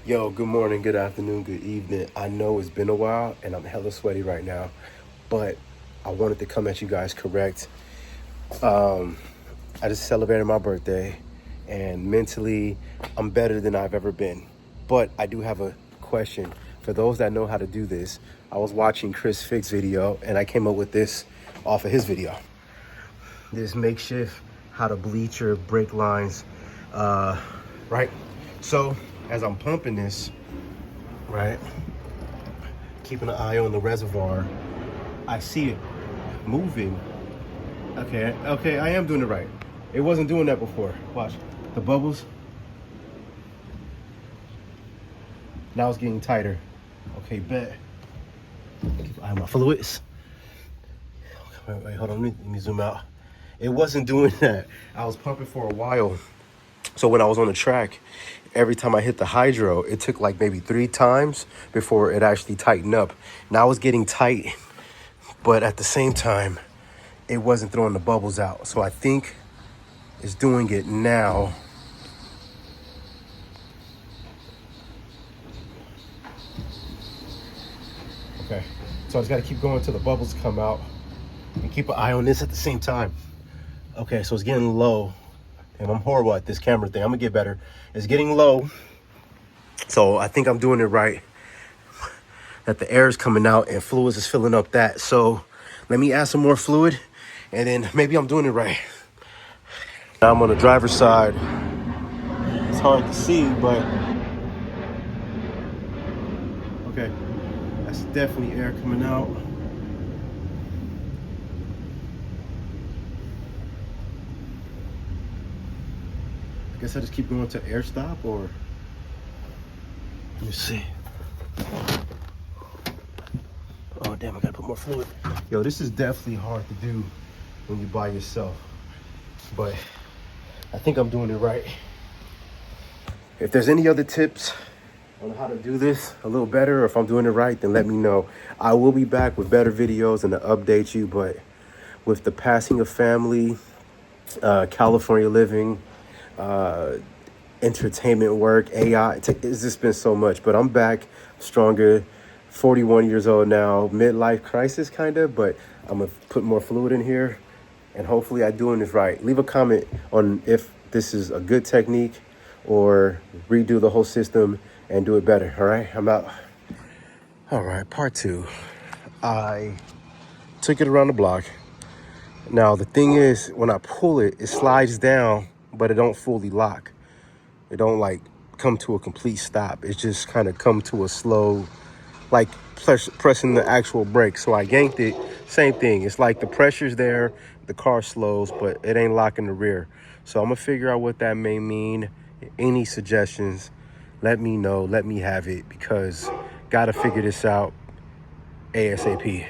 Yo, good morning, good afternoon, good evening. I know it's been a while and I'm hella sweaty right now, but I wanted to come at you guys correct. I just celebrated my birthday and mentally I'm better than I've ever been. But I do have a question. For those that know how to do this, I was watching Chris Fick's video and I came up with this off of his video. This makeshift how to bleach your brake lines, right? So as I'm pumping this, right, keeping an eye on the reservoir, I see it moving. Okay, I am doing it right. It wasn't doing that before. Watch the bubbles. Now it's getting tighter. Okay, bet. Keep an eye on my fluids. Wait, hold on, let me zoom out. It wasn't doing that. I was pumping for a while. So when I was on the track, every time I hit the hydro, it took like maybe 3 times before it actually tightened up. Now it's getting tight, but at the same time, it wasn't throwing the bubbles out. So I think it's doing it now. Okay, so I just gotta keep going till the bubbles come out and keep an eye on this at the same time. Okay, so it's getting low. And I'm horrible at this camera thing. I'm gonna get better. It's getting low. So I think I'm doing it right. That the air is coming out and fluids is filling up that. So let me add some more fluid and then maybe I'm doing it right. Now I'm on the driver's side. It's hard to see, but okay. That's definitely air coming out. I guess I just keep going to air stop or let me see. Oh damn, I gotta put more fluid. Yo, this is definitely hard to do when you're by yourself, but I think I'm doing it right. If there's any other tips on how to do this a little better, or if I'm doing it right, then let me know. I will be back with better videos and to update you, but with the passing of family, California living, entertainment work, AI, it's just been so much, but I'm back stronger, 41 years old now, midlife crisis kind of, but I'm gonna put more fluid in here and hopefully I'm doing this right. Leave a comment on if this is a good technique or redo the whole system and do it better. All right, I'm out. All right, part 2. I took it around the block. Now the thing is, when I pull it, it slides down, but it don't fully lock. It don't like come to a complete stop. It just kind of come to a slow, like pressing the actual brake. So I yanked it, same thing. It's like the pressure's there, the car slows, but it ain't locking the rear. So I'm gonna figure out what that may mean. Any suggestions, let me know, let me have it, because gotta figure this out ASAP.